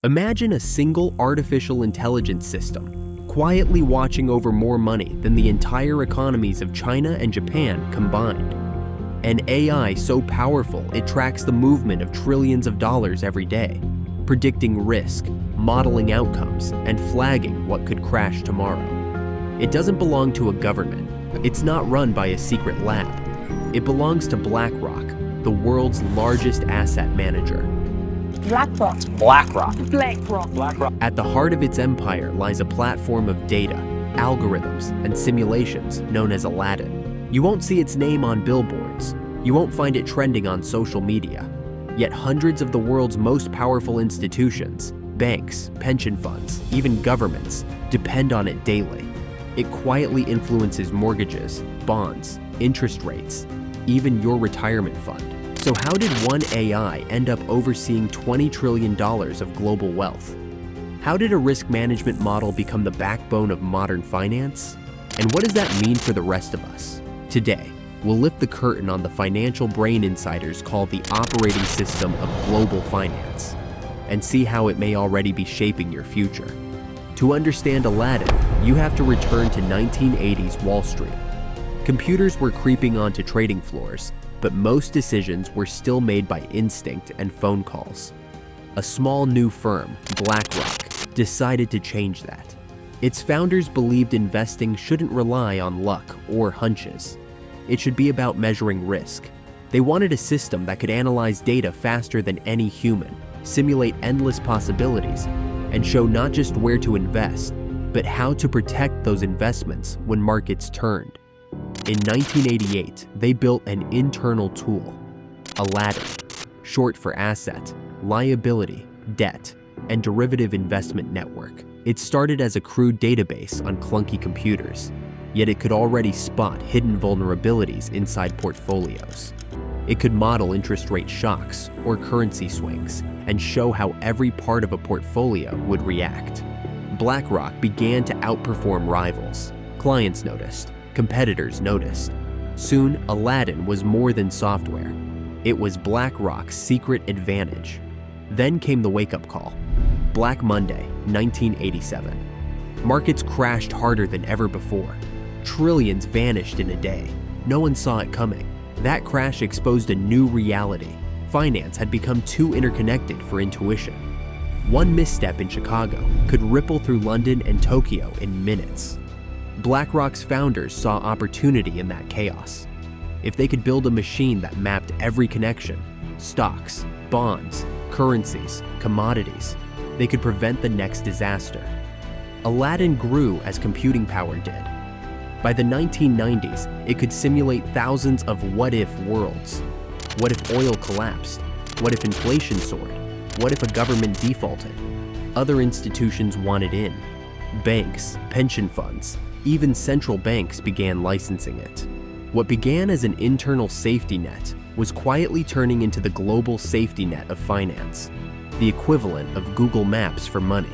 Imagine a single artificial intelligence system, quietly watching over more money than the entire economies of China and Japan combined. An AI so powerful it tracks the movement of trillions of dollars every day, predicting risk, modeling outcomes, and flagging what could crash tomorrow. It doesn't belong to a government. It's not run by a secret lab. It belongs to BlackRock, the world's largest asset manager. BlackRock. At the heart of its empire lies a platform of data, algorithms, and simulations known as Aladdin. You won't see its name on billboards. You won't find it trending on social media. Yet hundreds of the world's most powerful institutions, banks, pension funds, even governments, depend on it daily. It quietly influences mortgages, bonds, interest rates, even your retirement fund. So how did one AI end up overseeing $20 trillion of global wealth? How did a risk management model become the backbone of modern finance? And what does that mean for the rest of us? Today, we'll lift the curtain on the financial brain insiders call the operating system of global finance, and see how it may already be shaping your future. To understand Aladdin, you have to return to 1980s Wall Street. Computers were creeping onto trading floors, but most decisions were still made by instinct and phone calls. A small new firm, BlackRock, decided to change that. Its founders believed investing shouldn't rely on luck or hunches. It should be about measuring risk. They wanted a system that could analyze data faster than any human, simulate endless possibilities, and show not just where to invest, but how to protect those investments when markets turned. In 1988, they built an internal tool, Aladdin, short for Asset, Liability, Debt, and Derivative Investment Network. It started as a crude database on clunky computers, yet it could already spot hidden vulnerabilities inside portfolios. It could model interest rate shocks or currency swings and show how every part of a portfolio would react. BlackRock began to outperform rivals. Clients noticed. Competitors noticed. Soon, Aladdin was more than software. It was BlackRock's secret advantage. Then came the wake-up call. Black Monday, 1987. Markets crashed harder than ever before. Trillions vanished in a day. No one saw it coming. That crash exposed a new reality. Finance had become too interconnected for intuition. One misstep in Chicago could ripple through London and Tokyo in minutes. BlackRock's founders saw opportunity in that chaos. If they could build a machine that mapped every connection, stocks, bonds, currencies, commodities, they could prevent the next disaster. Aladdin grew as computing power did. By the 1990s, it could simulate thousands of what-if worlds. What if oil collapsed? What if inflation soared? What if a government defaulted? Other institutions wanted in. Banks, pension funds, even central banks began licensing it. What began as an internal safety net was quietly turning into the global safety net of finance, the equivalent of Google Maps for money.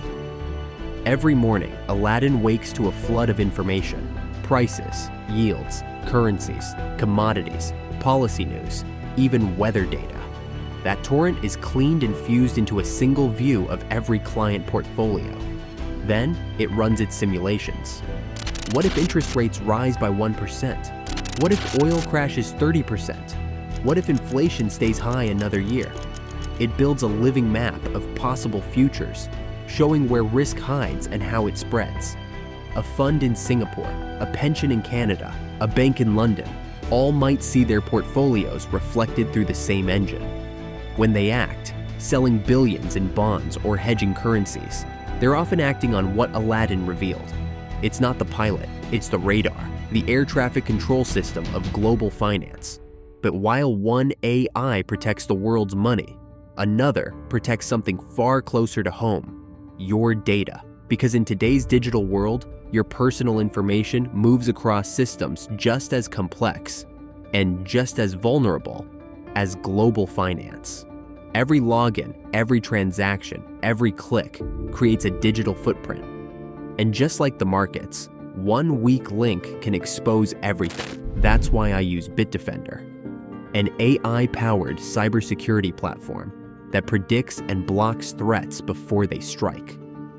Every morning, Aladdin wakes to a flood of information: prices, yields, currencies, commodities, policy news, even weather data. That torrent is cleaned and fused into a single view of every client portfolio. Then, it runs its simulations. What if interest rates rise by 1%? What if oil crashes 30%? What if inflation stays high another year? It builds a living map of possible futures, showing where risk hides and how it spreads. A fund in Singapore, a pension in Canada, a bank in London, all might see their portfolios reflected through the same engine. When they act, selling billions in bonds or hedging currencies, they're often acting on what Aladdin revealed. It's not the pilot, it's the radar, the air traffic control system of global finance. But while one AI protects the world's money, another protects something far closer to home: your data. Because in today's digital world, your personal information moves across systems just as complex and just as vulnerable as global finance. Every login, every transaction, every click creates a digital footprint. And just like the markets, one weak link can expose everything. That's why I use Bitdefender, an AI-powered cybersecurity platform that predicts and blocks threats before they strike.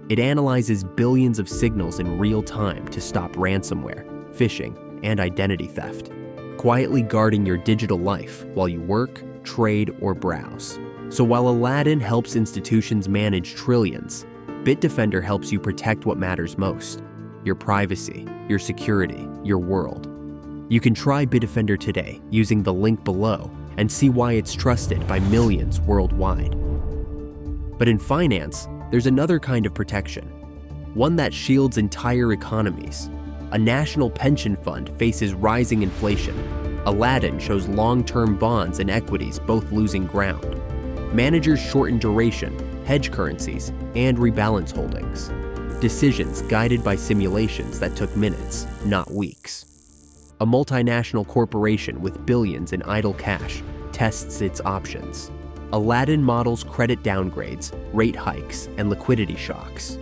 It analyzes billions of signals in real time to stop ransomware, phishing, and identity theft, quietly guarding your digital life while you work, trade, or browse. So while Aladdin helps institutions manage trillions, Bitdefender helps you protect what matters most: your privacy, your security, your world. You can try Bitdefender today using the link below and see why it's trusted by millions worldwide. But in finance, there's another kind of protection, one that shields entire economies. A national pension fund faces rising inflation. Aladdin shows long-term bonds and equities both losing ground. Managers shorten duration, hedge currencies, and rebalance holdings. Decisions guided by simulations that took minutes, not weeks. A multinational corporation with billions in idle cash tests its options. Aladdin models credit downgrades, rate hikes, and liquidity shocks.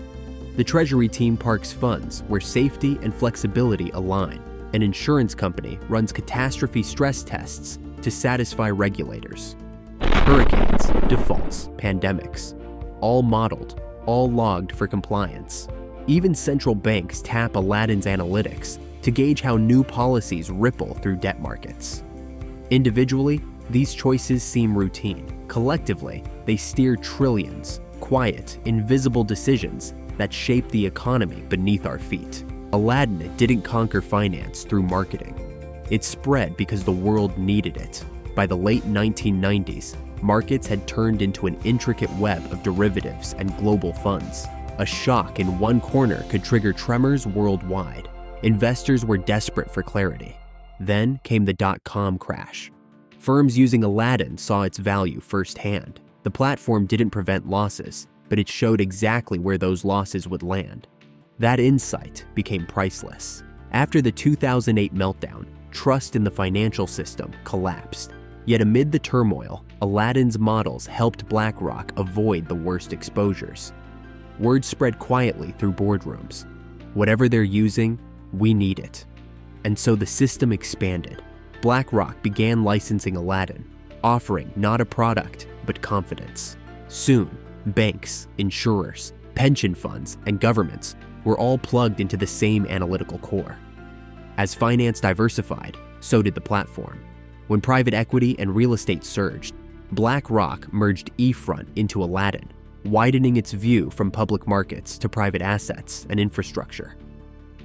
The Treasury team parks funds where safety and flexibility align. An insurance company runs catastrophe stress tests to satisfy regulators. Hurricanes, defaults, pandemics, all modeled, all logged for compliance. Even central banks tap Aladdin's analytics to gauge how new policies ripple through debt markets. Individually, these choices seem routine. Collectively, they steer trillions, quiet, invisible decisions that shape the economy beneath our feet. Aladdin didn't conquer finance through marketing. It spread because the world needed it. By the late 1990s, markets had turned into an intricate web of derivatives and global funds. A shock in one corner could trigger tremors worldwide. Investors were desperate for clarity. Then came the dot-com crash. Firms using Aladdin saw its value firsthand. The platform didn't prevent losses, but it showed exactly where those losses would land. That insight became priceless. After the 2008 meltdown, trust in the financial system collapsed. Yet amid the turmoil, Aladdin's models helped BlackRock avoid the worst exposures. Word spread quietly through boardrooms. Whatever they're using, we need it. And so the system expanded. BlackRock began licensing Aladdin, offering not a product, but confidence. Soon, banks, insurers, pension funds, and governments were all plugged into the same analytical core. As finance diversified, so did the platform. When private equity and real estate surged, BlackRock merged eFront into Aladdin, widening its view from public markets to private assets and infrastructure.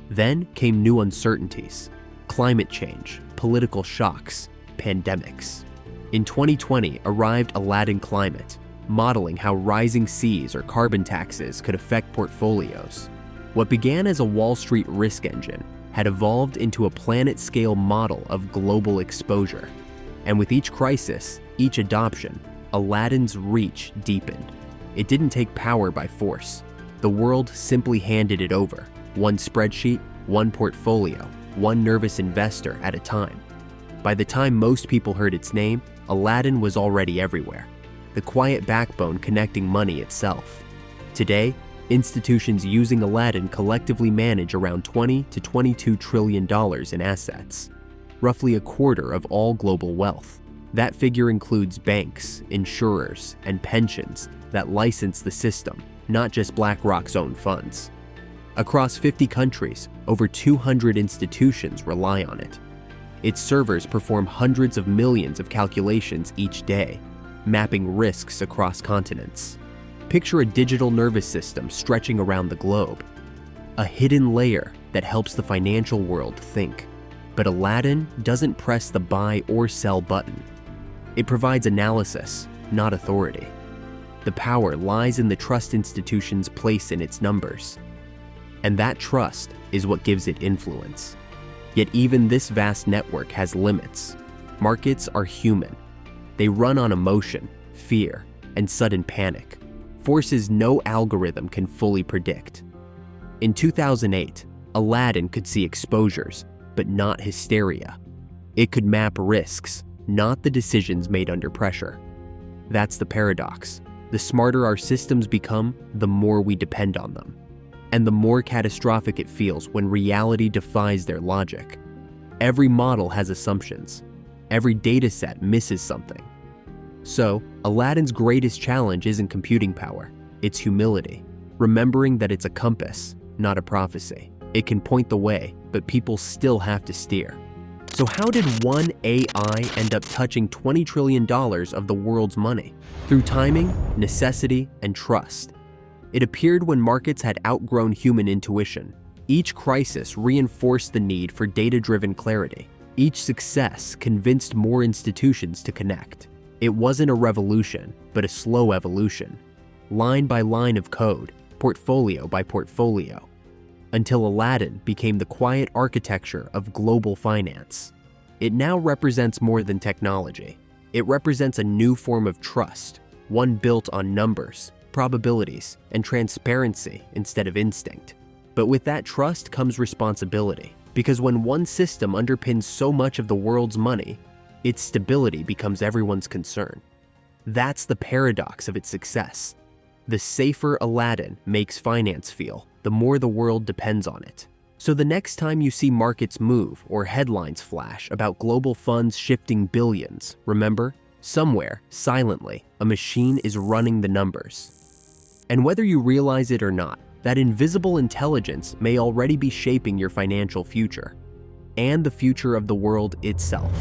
Then came new uncertainties: climate change, political shocks, pandemics. In 2020 arrived Aladdin Climate, modeling how rising seas or carbon taxes could affect portfolios. What began as a Wall Street risk engine had evolved into a planet-scale model of global exposure. And with each crisis, each adoption, Aladdin's reach deepened. It didn't take power by force. The world simply handed it over, one spreadsheet, one portfolio, one nervous investor at a time. By the time most people heard its name, Aladdin was already everywhere, the quiet backbone connecting money itself. Today, institutions using Aladdin collectively manage around $20 to $22 trillion in assets, roughly a quarter of all global wealth. That figure includes banks, insurers, and pensions that license the system, not just BlackRock's own funds. Across 50 countries, over 200 institutions rely on it. Its servers perform hundreds of millions of calculations each day, mapping risks across continents. Picture a digital nervous system stretching around the globe, a hidden layer that helps the financial world think. But Aladdin doesn't press the buy or sell button. It provides analysis, not authority. The power lies in the trust institution's place in its numbers. And that trust is what gives it influence. Yet even this vast network has limits. Markets are human. They run on emotion, fear, and sudden panic, forces no algorithm can fully predict. In 2008, Aladdin could see exposures, but not hysteria. It could map risks, not the decisions made under pressure. That's the paradox. The smarter our systems become, the more we depend on them. And the more catastrophic it feels when reality defies their logic. Every model has assumptions. Every dataset misses something. So, Aladdin's greatest challenge isn't computing power, it's humility. Remembering that it's a compass, not a prophecy. It can point the way, but people still have to steer. So how did one AI end up touching $20 trillion of the world's money? Through timing, necessity, and trust. It appeared when markets had outgrown human intuition. Each crisis reinforced the need for data-driven clarity. Each success convinced more institutions to connect. It wasn't a revolution, but a slow evolution. Line by line of code, portfolio by portfolio, until Aladdin became the quiet architecture of global finance. It now represents more than technology. It represents a new form of trust, one built on numbers, probabilities, and transparency instead of instinct. But with that trust comes responsibility, because when one system underpins so much of the world's money, its stability becomes everyone's concern. That's the paradox of its success. The safer Aladdin makes finance feel, the more the world depends on it. So the next time you see markets move or headlines flash about global funds shifting billions, remember, somewhere, silently, a machine is running the numbers. And whether you realize it or not, that invisible intelligence may already be shaping your financial future, and the future of the world itself.